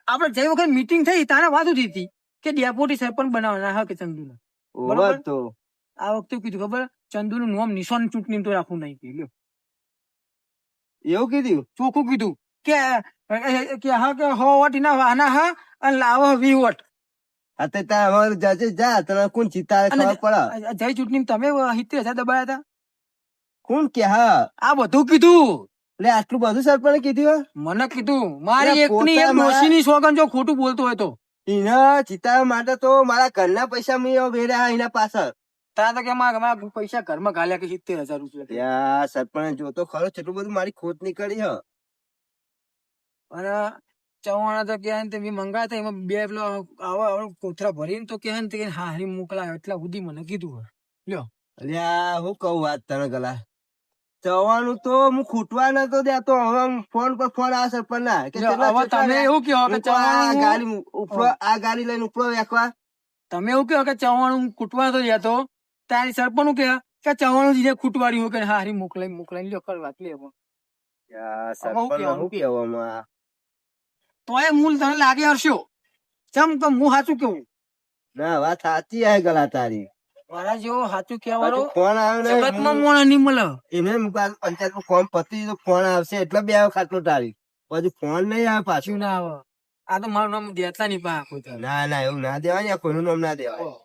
આપડે જે વખત મીટિંગ થઈ તારે વાત ઉઠી હતી કે ડેપોટી સરપંચ બનાવવાના હા કે ચંદુ બરોબર તો આ વખતે કીધું ખબર ચંદુ નું નામ નિશાન ચૂંટણી તો રાખવું નહીં કીધું એવું કીધું ચોખ્ખું કીધું કે હા કે હો વોટ ના વાના હા અને લાવો 20 વોટ કોણ જીતા ખબર પડે જય ચૂંટણી તમે 70,000 દબાયા હતા કોણ કે હા આ બધું કીધું એટલે આટલું બધું સરપંચ કીધું મને કીધું મારી એકની એક ડોશીની સોગન જો ખોટું બોલતો હોય તો એના જીતાવા માટે તો મારા ઘરના પૈસા મેં વેર્યા એના પાછળ તારા તો કે મારા પૈસા ઘરમાં ગાલ્યા કે 70,000 રૂપિયા સરપંચ જોતો ખરો કેટલું બધું મારી ખોટ નીકળી હ અને ચવાણા તો કે મેં મંગાયા એમાં 2 પેલો આવા કોથરા ભરીને તો કે હારી મોકલાયો એટલા સુધી મને કીધું લ્યો અલ્યા હું કહું વાત તને ગલા ચવાનું તો હું ખૂટવા નતો દેતો હવે ફોન પર ફોન આવે સરપંચ ના કે તમે એવું કહો કે ગાડી ઉપરો આ ગાડી લઈને ઉપરો વેખવા તમે એવું કહો કે ચવાણું ખૂટવા તો દેતો તારી સરપંચ નું કે ચવાણું જે ખૂટવાડી હોય કે હારી મોકલાઈ લ્યો કર વાત લે સરપંચ હું કહેવામાં તોય મૂળ તને લાગે હરશો ચમ તો હું સાચું કેવું ના વાત સાચી આ ગલા તારી મારા જેવો સાચું કહેવાનો ફોન આવે જગતમાં મોણ નહીં મળે એને પંચાયત ફોર્મ પતી તો ફોન આવશે એટલે બે આવે ખાટલો તારી પછી ફોન નહીં આવે પાછું ના આવે આ તો મારું નામ દેતા નહીં પા ના ના એવું ના દેવાય કોઈનું નામ ના દેવાય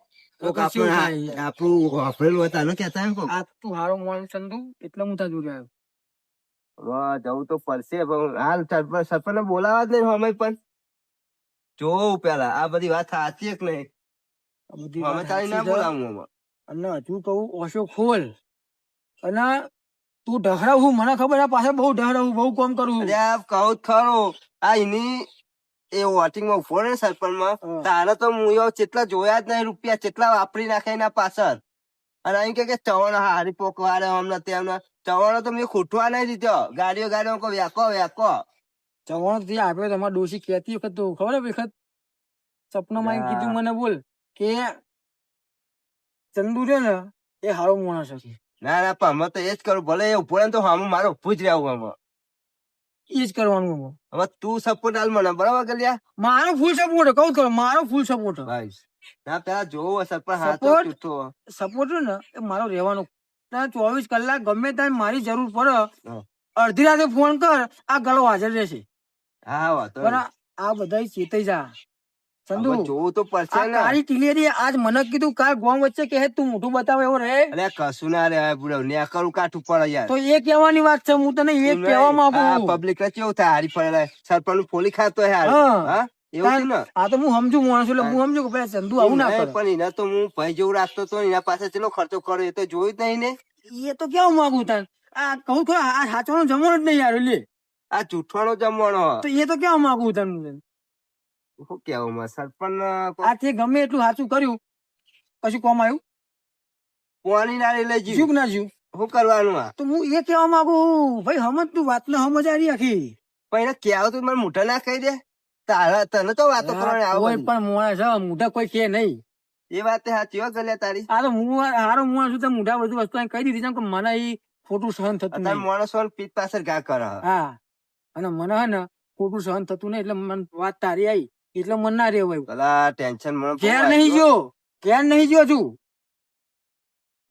આપણું વાપરેલું હતા ને કેતા આ તું હારો મોણ ચંદુ એટલે હું તા જોડે આવ્યો જવું તો પડશે હાલ સરપંચ બોલાવા જ નહીં અમે પણ જોવું પેલા આ બધી વાત સાચી કે નહીં અમે તારી ના બોલાવું અને હજુ કહું ઓછો ખોલ અને તું ઢહરાવું મને ખબર પાછળ બહુ ઢહરાવું બહુ કામ કરું કહું ખરો આ એની એ વોટિંગ માં ઉભો ને સરપંચ માં તારે તો હું જેટલા જોયા જ નહીં રૂપિયા જેટલા વાપરી નાખે એના પાછળ અને અહીં કે ચવણ હારી પોકવાડે હમણાં ત્યાં ચવણો તો મેં ખૂટવા નહીં દીધો ગાડીઓ વેકો ચવણ થી આપ્યો તમારે ડોશી કેતી વખત તો ખબર વખત સપનામાં કીધું મને બોલ કે ચંદુ છે ને એ હારો માણસ છે ના ના પણ અમે તો એ જ કરું ભલે એ ઉભો તો હું મારો ઉભું જ રહેવું અમે એ જ કરવાનું હવે તું સપોર્ટ હાલ મને બરાબર કર્યા મારો ફૂલ સપોર્ટ કઉ કરો મારો ફૂલ સપોર્ટ ના પેલા જોવો સપોર્ટ ને એ મારો રહેવાનો 24 કલાક ગમે ત્યાં મારી જરૂર પડે અડધી રાતે ફોન કર આ ગળો હાજર રહેશે હા આ બધા ચેતાઈ જા ચંદુ જોવું તો પડશે ને તારી ટીલેરી આજ મને કીધું કાલ ગોમ વચ્ચે કે તું મોઢું બતાવે એવો રે અરે કશું ના રે બુડો ને કરું કાઠું પડે યાર તો એ કહેવાની વાત છે હું તને એ કહેવા માંગુ પબ્લિક ને કેવું થાય હારી પડે સરપંચ નું ફોલી ખાતો હે હા એવું ને આ તો હું સમજુ માણસ એટલે હું સમજુ કે ભાઈ ચંદુ આવું ના કરે પણ એના તો હું ભાઈ જેવું રાખતો તો એના પાસે ચેટલો ખર્ચો કર્યો એ તો જોયું જ નહીં ને એ તો કેવું માંગુ તને આ કહું ખરો આ સાચવાનો જમવાનો જ નહીં યાર લે આ જૂઠવાનો જમવાનો તો એ તો કેવું માંગુ તને શું કેવું સરપંચ આથી ગમે એટલું સાચું કર્યું પછી કોમ આવ્યું પાણી ના લઈ જીવ ના જીવ શું કરવાનું તો હું એ કેવા માંગુ ભાઈ સમજ તું વાત ને સમજ આવી આખી પણ કેવું તું મને મોઢા ના કહી દે તારા તને તો વાતો કરવાની આવે કોઈ પણ મોણા છે મોઢા કોઈ કે નહીં એ વાત સાચી હો ગલે તારી આ તો હું હારો મોણા છું તો મોઢા બધું વસ્તુ કહી દીધી છે કે મને એ ખોટું સહન થતું નહીં માણસો પીઠ પાછળ ગા કરે હા અને મને હે ને ખોટું સહન થતું નહીં એટલે મને વાત તારી આવી એટલે મન ના રેવાયું પેલા ટેન્શન મને ઘેર નહીં જો છું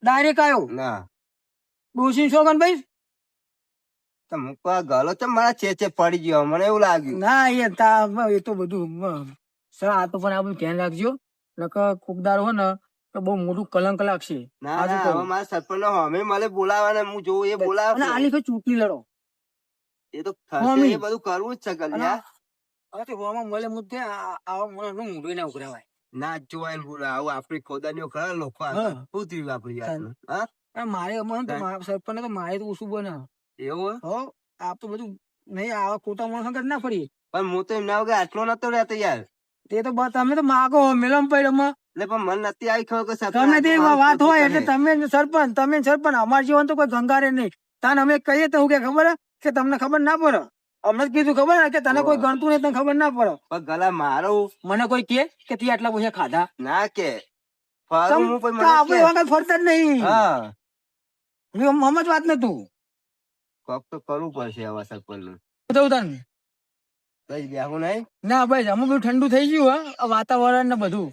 ડાયરેક્ટ આવ્યો ના ડોશી છોકન ભાઈ ગલો તો મારા ચેચે પડી ગયો મને એવું લાગ્યું ના એ તો બધું આ તો પણ આ બધું ધ્યાન રાખજો કોકદાર હોય ને તો બહુ મોટું કલંક લાગશે મારા સરપંચ અમે મને બોલાવાના હું જોઉં એ બોલાવે આલી ફેર ચૂંટણી લડો એ તો એ બધું કરવું જ છે કલ્યા મળે મુદ્દે આવા મોણસ નું ના ઉઘરાવાય ના જોવાય આવું આપડી ખોદાનીઓ ખરા લોકો ઉતરી વાપરી મારે સરપંચ તો મારે તો ઓછું બને એવું હો આપ તો બધું નહીં આવા ખોટા માણસ ના ફરી પણ હું તો એમના વગર આટલો નતો રહેતો યાર તે તો તમે તો માગો મેલમ પડ્યો એટલે પણ મને નથી આવી ખબર કે તમે તે વાત હોય એટલે તમે સરપંચ અમાર જીવન તો કોઈ ગંગારે નહીં તાન અમે કહીએ તો કે ખબર કે તમને ખબર ના પડે અમને કીધું ખબર કે તને કોઈ ગણતું નહીં તને ખબર ના પડે પણ ગલા મારો મને કોઈ કે તી આટલા પૈસા ખાધા ના કે ફરતા જ નહીં સમજ વાત ને તું કોક તો કરવું પડશે આવા સરપંચ નું બસ બેહું નહીં ના બસ અમે બધું ઠંડુ થઈ ગયું આ વાતાવરણ ને બધું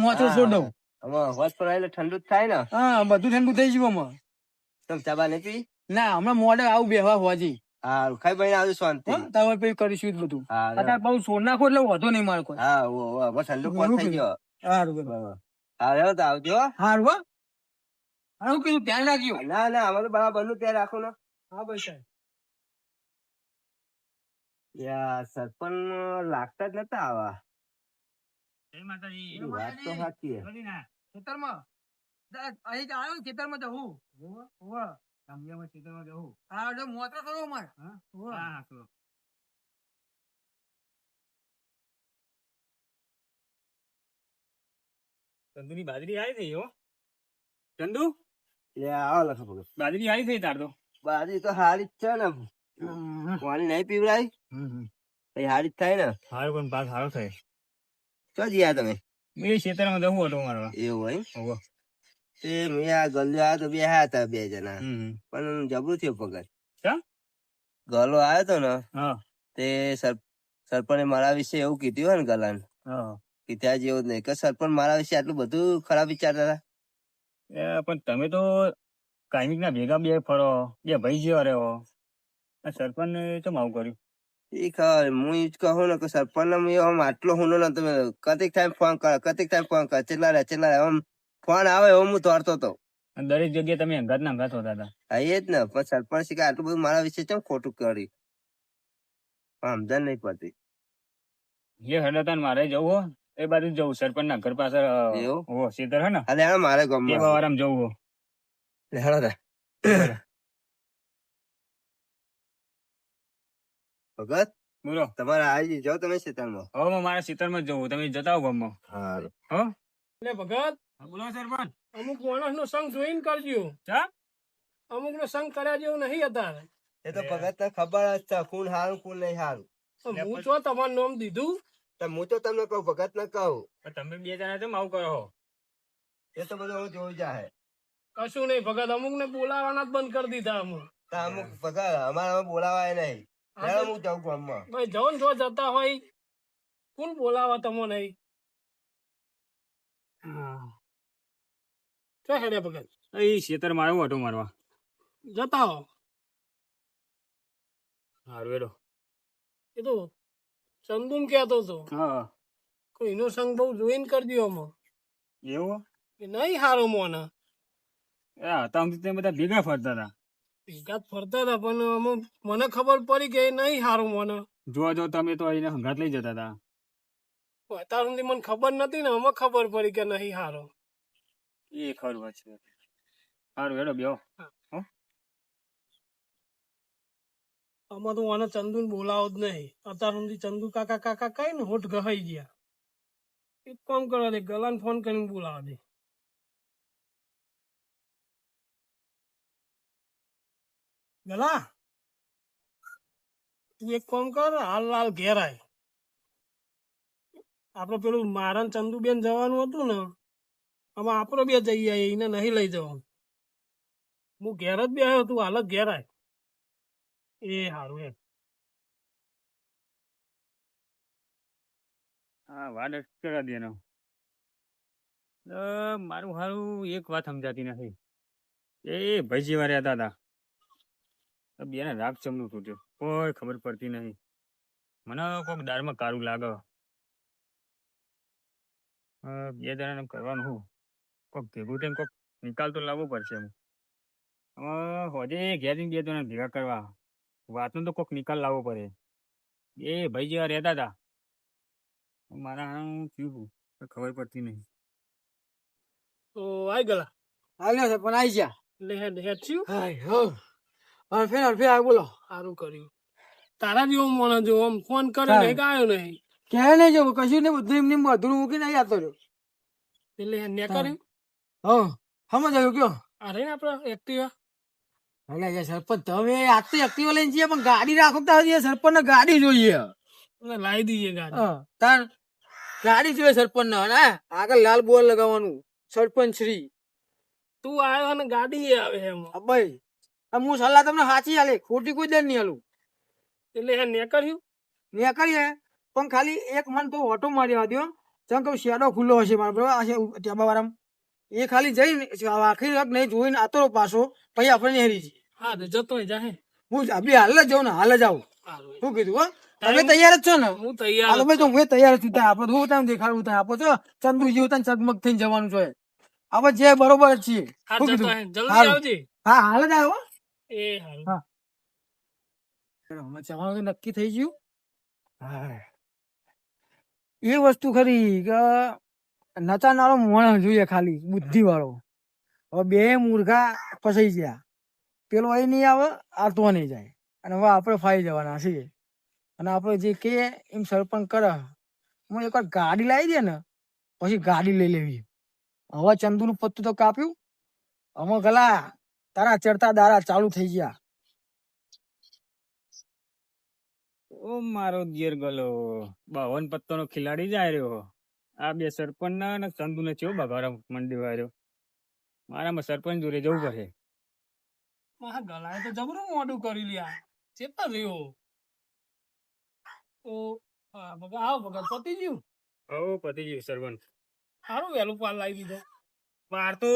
મોતો છોડ દઉં. આમાં હોશ પર આવેલે ઠંડુ જ થાય ને. હા બધું ઠંડુ થઈ ગયું અમે. તમે ચાબા નહીં પી? ના હમણાં મોડે આવું બેહવા હોજી. હારું ખાઈ બઈને આવજો શાંતિ. તમે પછી કરીશું જ બધું. અત્યારે બહુ સોડ નાખો એટલે વધો નહીં મારે કોઈ. હા ઓ ઠંડુ કોણ થઈ ગયો. સારું બરાબર. હા તો આવજો. સારું હો. સારું કીધું ધ્યાન રાખજો. ના અમારે બરાબર નું ધ્યાન રાખો ને. હા ભાઈ સાહેબ. યાર સરપંચ લાગતા જ નતા આવા. વાત તો સાચી છે. ખેતરમાં અહીં આવ્યો ને ખેતરમાં જવું. ખેતરમાં જવું. હા એટલે મોટો કરો મારે. હા કરો. ચંદુની બાજરી આવી થઈ હો. ચંદુ આવો લખો ભગત. બાજરી આવી થઈ તાર તો. બાજરી તો હારી જ છે ને. પાણી નહીં પીવડાય કઈ હારી જ થાય ને. સારું પણ પાક સારો થાય. ચો જીયા તમે? મેં ખેતરમાં જવું હતો મારવા. એવું હોય તે મેં આ ગલ્લો આવ્યો તો બે હતા 2 જણા પણ જબરું થયું પગત. ગલ્લો આવ્યો તો ને તે સરપંચે મારા વિશે એવું કીધું હોય ને ગલાન કે ત્યાં જેવું જ નહીં કે સરપંચ મારા વિશે આટલું બધું ખરાબ વિચારતા હતા. પણ તમે તો કાયમિક ના ભેગા બે ફરો બે ભાઈ જેવા રહ્યો. સરપંચ ને કેમ આવું કર્યું? એ ખબર હું જ કહું ને કે સરપંચ ને આટલો હુનો ને તમે કતિક ટાઈમ ફોન કર ચેટલા રે આમ ફોન આવે એવો હું તોડતો હતો. દરેક જગ્યાએ તમે અંગાત ના અંગાત હોતા હતા. હા એ જ ને પણ સરપંચ શીખે આટલું બધું મારા વિશે કેમ ખોટું કર્યું સમજણ નહીં પડતી. એ હડતા મારે જવું હો એ બાજુ જવું સરપંચ ના ઘર પાસે સીધર હે ને. અરે મારે ગામમાં જવું હો. ભગત બોલો તમારે આવી જાઓ તમે શેતાનમાં. હવે મારા શીતળમાં જવું તમે જતા હો ગામમાં. સારું હો એટલે ભગત બોલો સરપંચ. અમુક માણસ નો સંગ જોઈને કરજો. અમુક નો સંગ કર્યા જેવું નહીં અત્યારે. એ તો ભગત ને ખબર જ છે કોણ હારું કોણ નહીં હારું. હું છો તમારું નામ દીધું હું તો તમને કહું ભગત ને કહું. તમે 2 જણા કેમ આવું કરો? એ તો બધું જોઈ જાય. કશું નહીં ભગત અમુક ને બોલાવાના જ બંધ કરી દીધા અમુક. અમુક ભગત અમારા બોલાવાય નહીં. હું જાઉં ગામમાં. ભાઈ જાઓ ને જો જતા હોય કોણ બોલાવા તમો નહીં. શું હેડે ભગત? એ ખેતર માં આવ્યો ઓટો મારવા. જતા હો. સારું એડો. એ તો ચંદુન કહેતો હતો કોઈનો સંગ બહુ જોઈને કરજો આમાં. એવું કે નહીં હારો મોને. તમે બધા ભેગા ફરતા હતા. ભેગા ફરતા હતા પણ અમુક મને ખબર પડી કે નહીં હારો મોને. જો તમે તો એને હંગાત લઈ જતા હતા. અત્યાર સુધી મને ખબર નથી ને અમે ખબર પડી કે નહીં હારો. એ ખરું વાત છે. સારું હેડો બેહો. આમાં તો આને ચંદુ બોલાવો જ નહીં. અત્યાર સુધી ચંદુ કાકા કઈ ને હોઠ ગહાઈ ગયા. એક કામ કરવા દે ગલાને ફોન કરીને બોલાવા દે. ગલા તું એક કામ કર હાલ ઘેર આય. આપડે પેલું મારા ચંદુબેન જવાનું હતું ને આમાં આપડે 2 જઈ આવીએ એને નહીં લઈ જવાનું. હું ઘેર જ બે આવ્યો તું હાલ જ ઘેર આય. એ સારું એમ. હા વાત કરા દે. મારું હારું એક વાત સમજાતી નથી. એ ભાઈ જેવા રહેતા હતા બેને રાગ ચમનું તૂટ્યો કોઈ ખબર પડતી નહીં. મને કોઈક દાળમાં કાળું લાગે. 2 જણાને કરવાનું હું કોઈક ભેગું થઈને કોઈક નિકાલ તો લાવવો પડશે. હોજે ઘેર 2 જણા ભેગા કરવા વાતનો તો કોઈક નિકાલ લાવવો પડે. એ ભાઈ જેવા રહેતા હતા મારા થયું ખબર પડતી નહીં. તો આવી ગયેલા આવ્યો છે પણ આવી ગયા એટલે હેડ થયું. હા ફેર બોલો. સારું કર્યું. તારા જેવો મને જો આમ ફોન કરે ને ગાયો નહીં ક્યારે નહીં જવું કશું ને બધું એમને અધૂરું મૂકીને આવી જતો રહ્યો. એટલે ને કર્યું. હા સમજ આવ્યું કયો? અરે ને આપડે એક્ટિવા. અરે સરપંચ તમે આજ તો એક્ટિવા લઈને જઈએ પણ ગાડી રાખો તો સરપંચ ને ગાડી જોઈએ. લાવી દઈએ ગાડી. તાર ગાડી જોઈએ સરપંચ ને આગળ લાલ બોલ લગાવવાનું સરપંચ શ્રી. તું આવ્યો ને ગાડી આવે એમ ભાઈ હું સલાહ તમને સાચી હાલે ખોટી કોઈ દર નહીં હાલું. એટલે હે ને કર્યું ને કરીએ પણ ખાલી એક મન તો ઓટો મારી દો ચમ કહું શેડો ખુલ્લો હશે મારો બરાબર આ છે ટેબા વાળામાં એ ખાલી જઈને આખરી વખત નહીં જોઈને આતો પાછો પછી આપણે નેહરી જઈએ. હા તો જતો જાય. હું બી હાલ જ જાઉં ને હાલ જ આવું. શું કીધું હો તમે તૈયાર જ છો ને? હું તૈયાર. ભાઈ તો હું તૈયાર છું. આપડે હું તમે દેખાડવું થાય આપો છો ચંદુ જેવું તને ચગમગ થઈને જવાનું છે આપણે જે બરોબર જ છીએ. શું કીધું? જલ્દી આવજે. હા હાલ જ આવ્યો. એ હારું. હા જવાનું તો નક્કી થઈ ગયું. હા એ વસ્તુ ખરી કે નચાનારો માણસ જોઈએ ખાલી બુદ્ધિ વાળો. હવે બે મૂર્ખા ફસાઈ ગયા પેલો અહીં નહીં આવે આ તો નહીં જાય અને હવે આપણે ફાઈ જવાના છીએ અને આપણે જે કે એમ સરપંચ કરે હું એકવાર ગાડી લાવી દે ને પછી ગાડી લઈ લેવી. હવે ચંદુનું પત્તું તો કાપ્યું હવે ગલા તારા ચડતા દારા ચાલુ થઈ ગયા. ઓ મારો દિયર ગલો 52 પત્તોનો ખિલાડી જાય રહ્યો. આ બે સરપંચ ના ને ચંદુ ને ચેવો બગાડો મંડી વાળ્યો. મારામાં સરપંચ જોડે જવું પડે. મારા ગલાએ તો જબરું મોડું કરી લ્યા. ચેતા રહ્યો. ઓ હા બગા આવ બગા પતી ગયું. ઓ પતી ગયું સરપંચ. સારું વહેલું પાર લાવી દીધો. પાર તો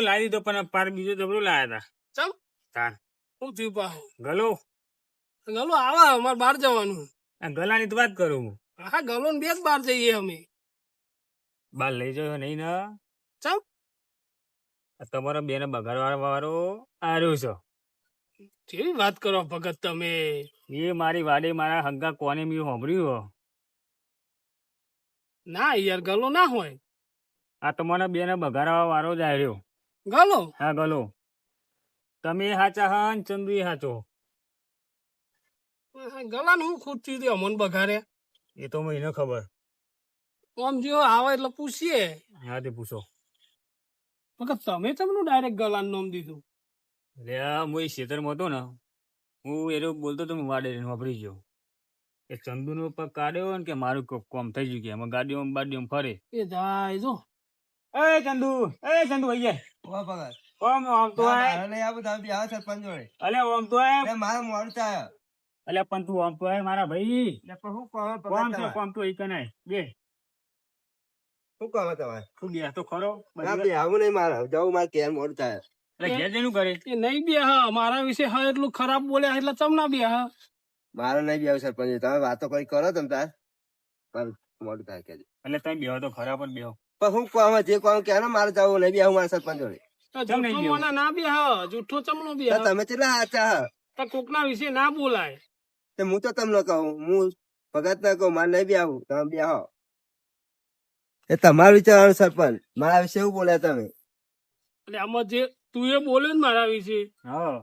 લાવી દીધો પણ પાર બીજો જબરો લાયા હતા. ચમ તાર શું થયું પા ગલો ગલો આવા અમારે બહાર જવાનું. આ ગલાની તો વાત કરું હું. હા ગલો ને બે જ બહાર જઈએ અમે. બાર લઈ જાવ નહીં ને ચમ આ તમારા બેને બગાડવા વાળો આર્યો છે. કેવી વાત કરો ભગત તમે. એ મારી વાડે મારા હગ્ગા કોને મેં સાંભળ્યું. ના યાર ગલો ના હોય. આ તમારા બેને બગાડવા વાળો જ આર્યો. ગલો હા ગલો તમે હાચા હા ને ચંદુ એ હાચો. ગલા ને હું ખુદ થી અમન બગાડે એ તો મને ખબર. આમ જો આવે એટલે પૂછીએ. હા તે પૂછો. ભગત તમે તમને ડાયરેક્ટ ગલાનું નામ દીધું. એટલે હું એ ખેતરમાં હતો ને હું એ બોલતો તો હું વાડે વાપરી ગયો એ ચંદુનો પગ કાઢ્યો ને કે મારું કોમ થઈ ગયું કે એમાં ગાડીઓમાં બાડીઓમાં ફરે. એ જાય જો એ ચંદુ અહીંયા ઓમ ઓમ તો આય સરપંચ જોડે અલે ઓમ તો આય મારે મોડું થાય. અલે પણ તું ઓમ તો આય મારા ભાઈ. શું કોમ છે કોમ તો ઈ કનાય બે કહો તમારે? તું ગયા તો ખરો. આવું નહીં મારે જવું મારે કેમ મોડું થાય. એટલે ઘેર જઈને કરે એ નહીં બે હા મારા વિશે હા એટલું ખરાબ બોલ્યા એટલે ચમના બે હા. મારે નહીં બી આવું સરપંચ તમે વાતો કઈ કરો તમે તાર પણ મોડું થાય કે એટલે તમે બેહો તો ખરા પણ બેહો. પણ હું કહું જે કહું કે મારે જવું નહીં બી આવું મારા સરપંચ જોડે. જૂઠો મને ના બે હા જૂઠો ચમનો બે તો તમે કેટલા સાચા હા તો કોકના વિશે ના બોલાય. તો હું તો તમને કહું હું ભગત ના કહું મારે નહીં બી આવું તમે બી આવો. એ તમારું વિચારવાનું સરપંચ મારા વિશે એવું બોલ્યા તમે. એટલે આમાં જે તું એ બોલ્યો ને મારા વિશે હા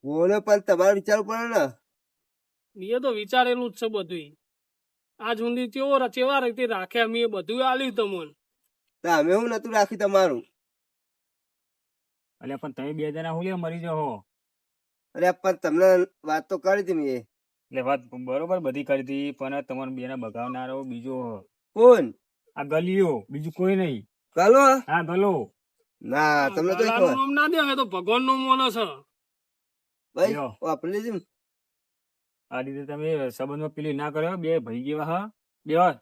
બોલો પણ તમારે વિચારવું પડે ને. મેં તો વિચારેલું જ છે બધું. આ સુધી ચેવા રીતે રાખે અમે એ બધું આલ્યું તમને. તો અમે હું નતું રાખ્યું તમારું. એટલે પણ તમે બે જણા હું લે મરી જાઓ. અરે પણ તમને વાત તો કરી હતી મેં. એટલે વાત બરોબર બધી કરી હતી પણ તમારે બેને બગાવનારો બીજો કોણ? આ ગલીઓ બીજું કોઈ નહીં. ચાલો હા ગલો ના તમને કઈ ગલાનું ખબર નામ ના દે તો ભગવાન નું મોનો છે. ભાઈ લ્યો. વાપરી લીધી ને. આ રીતે તમે સંબંધમાં પેલી ના કર્યો બે ભાઈ જેવા હા બે વાર.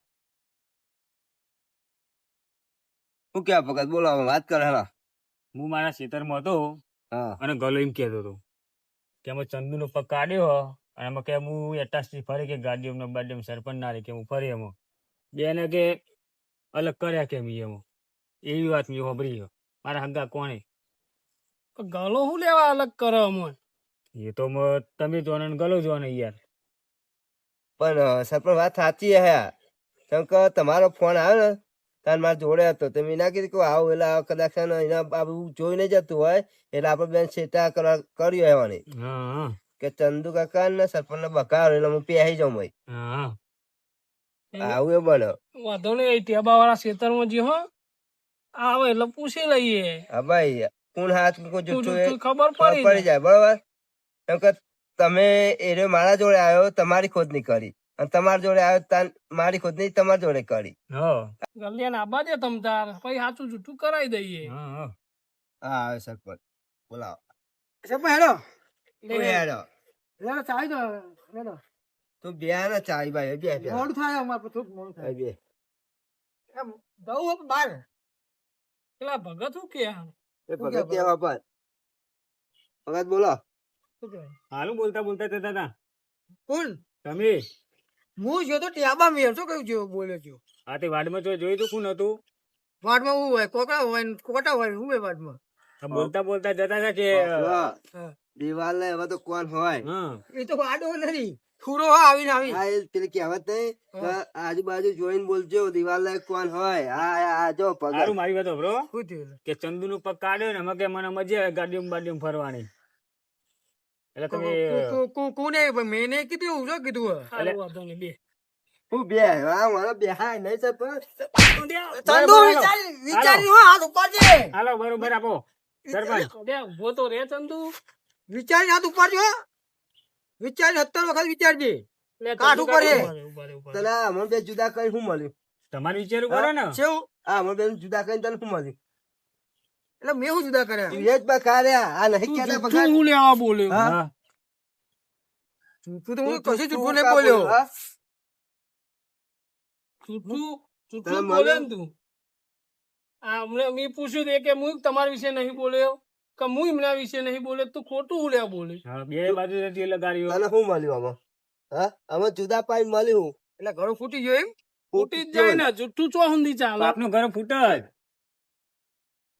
શું કેવા ભગત બોલો હવે વાત કરે હા. હું મારા ખેતરમાં હતો હા અને ગલો એમ કહેતો હતો કે અમે ચંદુનો પગ કાઢ્યો અને એમાં કે હું એટાસથી ફરી કે ગાડીઓમાં બાડીઓમાં સરપંચ ના રે કે હું ફરી એમાં બેને કે અલગ કર્યા કેમ એમાં એવી વાત મેં સાંભળી મારા હગ્ગા કોણે. ગલો શું લેવા અલગ કરે અમન. એ તો તમે જો ને ગલો જો ને યાર. પણ સરપંચ વાત સાચી હે કેમ કે તમારો ફોન આવ્યો ને તાર મારા જોડે હતો તમે ના કીધું કે આવું એટલે કદાચ છે ને એના બાબુ જોઈ નહીં જતું હોય એટલે આપણે બેન છેટા કર્યો એવાની હા કે ચંદુ કાકા ને સરપંચ ને બકાવ એટલે હું પહેરી જાઉં ભાઈ. હા આવું એ બને. વાંધો નહીં ટેબા વાળા ખેતરમાં જે હો આવે એટલે પૂછી લઈએ. હા ભાઈ કોણ હાથ કોઈ જુઠ્ઠું એ ખબર ખબર પડી જાય બરોબર. કેમ કે તમે એ મારા જોડે આવ્યો તમારી ખોદની કરી અને તમારા જોડે આવ્યો મારી ખોદની તમારા જોડે કરી. ગલિયાને આબા દે તમ તાર પછી સાચું જૂઠું કરાવી દઈએ. હા હા આવે સરપંચ બોલાવો. સરપંચ હેડો કોઈ હેડો. ચાલી દો હેડો. તું બે ને ચાઈ ભાઈ બે બે મોડું થાય અમારે પછી થોડુંક મોડું થાય બે એમ જવું હોય બહાર પેલા ભગત શું કે આ? એ ભગત કેવા પર ભગત બોલો શું કહેવાય? હાલું બોલતા બોલતા જતા હતા કોણ તમે હું જો તો ટેબા મેર શું કહ્યું જેવો બોલ્યો છો આ તે વાડમાં તો જોયું તું કોણ હતું વાટમાં શું હોય કોકડા હોય ને કોટા હોય શું હોય વાટમાં આ બોલતા બોલતા જતા હતા કે હા. દિવાલ ને હવે તો કોણ હોય હા એ તો આડો નથી ખુરો હા આવીને આવી આ એ પેલી કહેવત નહીં કે આજુબાજુ જોઈને બોલજો દિવાલ ને કોણ હોય આ જો ભગત સારું મારી વાત બ્રો શું થયું કે ચંદુ નું પગ કાઢ્યો ને અમે કે મને મજા આવે ગાડીમાં બાડીમાં ફરવાની એટલે તમે કોને મેં નહીં કીધું એવું શું કીધું હોય? હારું, વાંધો નહીં, બે. હું બે હા મને બે હા નહીં સરપંચ ચંદુ વિચારી હો હાથ ઉપાડજે હાલો બરોબર આપો સરપંચ બે, ઊભો તો રે ચંદુ. વિચારી હાથ ઉપાડજો વિચારી 70 વખત વિચારજે લે, કાઠ ચંદુ ઉપર હે. ઉભા રે, ઉભા રે. તને મને બે જુદા કરી શું મળ્યું તમારે વિચારું કરો ને કેવું હા મને બે જુદા કરીને તને શું મળ્યું એટલે મેં શું જુદા કર્યા તું એ જ બકાર્યા આ નહીં તું કહેતા જુઠ્ઠું હું લેવા બોલ્યો? હા તું તો હું કશું જૂઠું નહીં બોલ્યો જુઠ્ઠું તને જુઠ્ઠું મળ્યું? બોલે ને તું. આ હમણાં મેં પૂછ્યું તે કે હું તમારા વિશે નહીં બોલ્યો કે હું એમના વિશે નહીં બોલ્યો, તું ખોટું હું લેવા બોલે? હા બે બાજુ હતી લગાડ્યો તને શું મળ્યું આમાં હા આમાં જુદા પાઈ મળ્યું એટલે ઘરો ફૂટી ગયો એમ ફૂટી જ જાય ને, જુઠ્ઠું ચો સુધી ચાલે? આપનું ઘર ફૂટ જ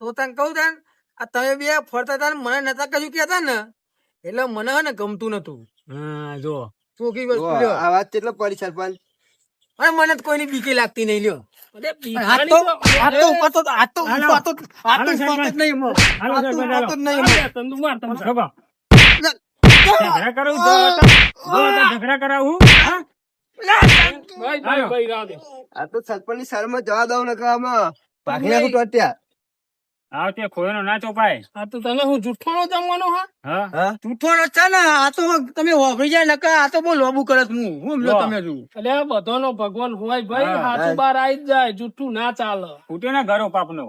તો તને કહું તાન આ તમે બે ફરતા હતા ને મને નતા કશું કહેતા ને એટલે મને હે ને ગમતું નતું હા જો ચોખ્ખી વસ્તુ જો, લ્યો આ વાત કેટલો પડી સરપંચ અને મને તો કોઈની બીકે લાગતી નહીં લ્યો અરે હાથ પીવાની તો તો- હાથ તો ઉપર તો હાથ તો હાલો. ઉપર તો હાથ તો હાલો, ઉપર તો જ નહીં એમાં. હાલો, હાથ તો સરપંચ, ઉપર તો જ નહીં અરે, એમાં. ચંદુ માર તમે. ખબર ઝઘડા કરાવું જો ઝઘડા કરાવું હા ભાઈ, ભાઈ, ભાઈ, રાહ દે. આ તો સરપંચ ની શરમ જવા દઉં ને કે આમાં ભાગી નાખું તો અત્યારે આવ તે ખોયનો ના ચોપાય આ તો તને હું જુઠ્ઠાણો જમવાનો હા? હા હા જૂઠો ન છે ને આ તો તમે વાપરી જાય નકર આ તો બહુ લોબુ કરે છે હું લ્યો લો. તમે જુઓ એટલે આ બધાનો ભગવાન હોય ભાઈ, હા, હાચું બહાર આવી જ જાય, જુઠ્ઠું ના ચાલે. ફૂટ્યો ને ઘરો પાપનો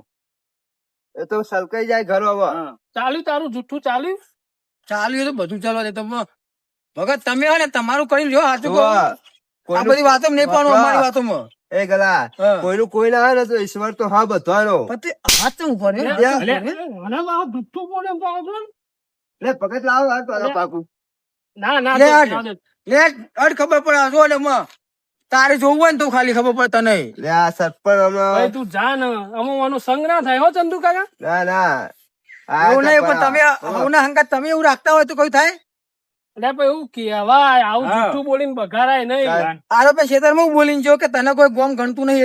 એ તો સલકાઈ જાય ઘરો હવે હા ચાલ્યું તારું જુઠ્ઠું ચાલ્યું? ચાલ્યું તો બધું ચાલવા દે તમે ભગત તમે હે ને તમારું કરી લ્યો સાચું કહું જો, આ કોઈનું- બધી વાતો નહીં પાડો બાપા. અમારી વાતોમાં એ ગલા હા. કોઈનું કોઈ ના આવે ને તો ઈશ્વર તો હા બધાનો પછી હાથ તો ઉપર હે. અલે, મને આ જુઠ્ઠું બોલે એમ કહો છો ને? લે પકડ લાવો આ તો આના પાકું ના ના, લે તો આજ. રાહ દે. લે અડ ખબર પડે આ જો ને માં તારે જોવું હોય ને તો ખાલી ખબર પડે તને લે આ સરપંચ હમણાં ભાઈ તું જા ને, અમો સંગ ના થાય હો ચંદુ કાકા. ના ના આ એવું નહીં પણ સરપંચ તમે આવું ના હંગાત તમે એવું રાખતા હોય તો કોઈ થાય એટલે ભાઈ એવું કહેવાય, આવું હા. જુઠ્ઠું બોલીને બગાડાય નહીં. ચાલ. આરો પે ખેતરમાં હું બોલીને જો કે તને કોઈ ગોમ ગણતું નહીં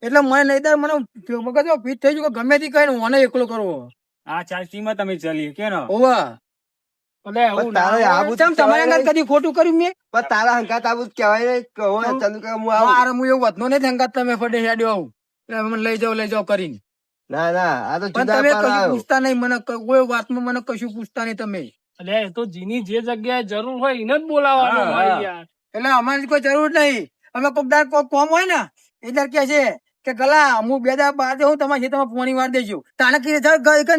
એટલે મને નહીં દર મને મગજ ફીટ થઈ ગયું કે ગમે તે કઈ મને એકલો કરવો આ ચાલતીમાં તમે ચાલી કે નો ઓવા એટલે એવું પણ તારે ના હોય. આવું ચમ તમારે અંગત કદી ખોટું કર્યું મેં પણ તારા હંકાત આવું જ કહેવાય ને કહો ને ચંદુ કે હું આવું મારે હું એવું વધનો નહીં હંગાત તમે ફટે હેડ્યો આવું એટલે મને લઈ જાઓ કરીને ના ના આ તો પણ જુદા તમે પાડ કશું આવ્યો. પૂછતા નહીં મને કોઈ વાતમાં મને કશું પૂછતા નહીં તમે એટલે એ તો જેની જે જગ્યાએ જરૂર હોય એને જ બોલાવવાનું હા, હોય હા. યાર. એટલે અમારી કોઈ જરૂર નહીં અમે કોક દાડ કોઈ કોમ હોય ને એ દર કે છે કે ગલા હું બે દાડા બહાર જાઉં તમારે તમે પોણી વાર દેજો તાને કે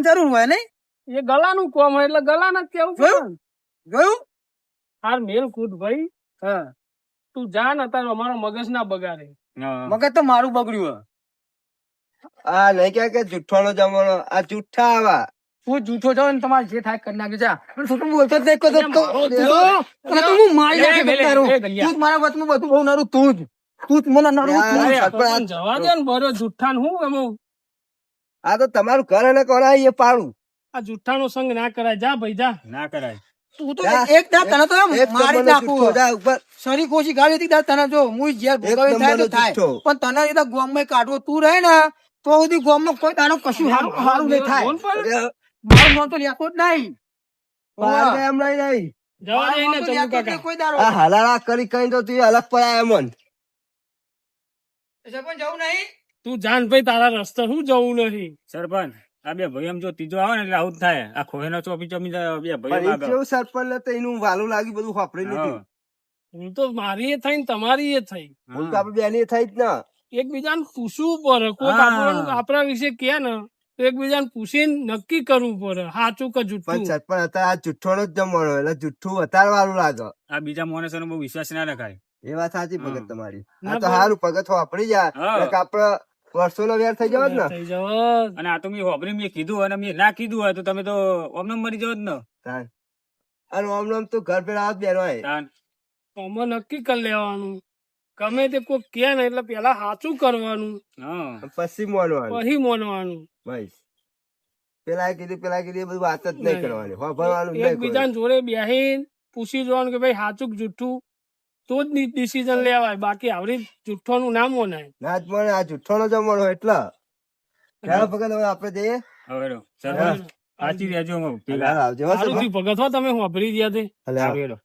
જરૂર હોય નહીં એ ગલાનું કોમ હોય એટલે ગલાના જ કેવું જોયું? જોયું હાર મેલ કૂદ ભાઈ, હા તું જા ને તારો અમારો મગજ ના બગાડે. હા. મગજ તો મારું બગડ્યું આ નહીં કે જુઠ્ઠાનો જમાનો આ જુઠ્ઠા આવા હું જૂઠો જાઉં ને તમારે જે થાય કરી નાખજો જા પણ છોટું બોલતો જ નહીં કોઈ એટલે મારો તો તું હું મારી લે, નાખી લે, લે, તારું. લે, ગલિયા. તું જ મારા વચમાં બધું બહુ નરું તું જ મને નરું યાર, તું જ. સરપંચ પણ જવા દે ને બરો, જુઠ્ઠાન હું એમાં આ તો તમારું ઘર અને કોના એ પાડું આ જુઠ્ઠાનો સંગ ના કરાય. જા ભાઈ જા. ના કરાય તું તો જા. એક દાડ તને તો એમ એક મારી નંબરનો નાખું જુઠ્ઠો, જા ઉપર શરી કોશી ગાળી હતી દાડ તને જો હું જેલ ભોગવી થાય તો નંબરનો થાય જુઠ્ઠો. પણ તને એ તો ગોમમાં કાઢવો તું રહે ને તો સુધી ગોમમાં કોઈ તારો કશું સારું નહીં થાય બોલ પર. અરે, મારું નામ તો લેખો જ નહીં પાડે એમ નહીં. જવા દે મારું ને નામ તો ચંદુ લેખો જ નહીં કાકા. કોઈ દાડો. આ હલાલા કરી કઈ તો તું અલગ પડાય મન સરપંચ જવું નહીં તું જાન ભાઈ, તારા રસ્તે શું જવું નહીં. સરપંચ આ બે ભાઈ એમ જો ત્રીજો આવે ને એટલે આવું જ થાય આ ખોહેનો ચોપી ચોપી બે પણ ભાઈ એ કેવું સરપંચ ને તો એનું વાલું લાગ્યું બધું વાપરી લીધું હું તો મારી એ થઈ ને તમારી એ થઈ. ભૂલ તો આપડે બેની થઈ જ ને એકબીજાને પૂછવું પડે. કોઈક હા. આપણા વિશે કે ને તો એકબીજાને પૂછીને નક્કી કરવું પડે સાચું કે પણ જૂઠું. સરપંચ અત્યારે આ જુઠ્ઠો નો જ જમવાનો એટલે જુઠ્ઠું વધારે વાળું લાગે. આ બીજા માણસોનો બહુ વિશ્વાસ ના રખાય. એ વાત સાચી હા. ભગત તમારી. ના આ તો પણ- સારું ભગત વાપરી જાય હા. એટલે આપડે વર્ષોનો વેર થઈ જવો જ ને. થઈ જાવ. અને આ તો મેં હોભરી મેં કીધું અને મેં ના કીધું હોય તો તમે તો ઓમને મરી જાવ જ ને. તાન. અને આમ નામ તો ઘર પેલા આવ બેનો હોય. તાન. આમાં નક્કી કરી લેવાનું ગમે તે કોઈ કે ને એટલે પેલા સાચું કરવાનું હા. પછી મોનવાનું પછી માનવાનું. બસ. પેલા એ કીધું એ બધું વાત જ નહીં નહીં. કરવાની વાપરવાનું જ નહીં કોઈ. એકબીજાને જોડે બેહીને પૂછી જોવાનું કે ભાઈ સાચું કે જૂઠું તો જ ડિસિઝન લેવાય. બાકી આવડી જૂઠોનું ના મોનાય. ના જ મને આ જુઠ્ઠો નો જમવાનો એટલે ચાલો ભગત હવે આપણે જઈએ. હવે રો. સરપંચ સાચી રહેજો અમે ભેગા. હાલ આવજો હો સારું સરપંચ. થયું ભગત હો તમે વાપરી ગયા તે. હાલે આવો. સારું હેડો.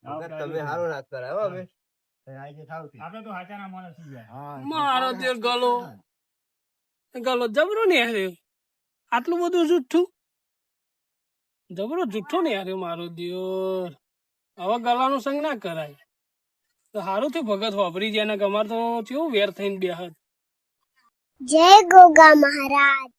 ભગત તમે સારું ના કરાય હો અમે. આપણે તો હાચાના માણસ છીએ. મારો દેવ ગલો જબરો ને હાર્યો. આટલું બધું જુઠ્ઠું જબરો જુઠ્ઠો ને હાર્યો મારો દેવ. હવે ગલાનું સંગ ના કરાય. તો સારું થયું ભગત વાપરી ગયા ને અમારે તો કેવું વેર થઈને બેહત. જય ગોગા મહારાજ.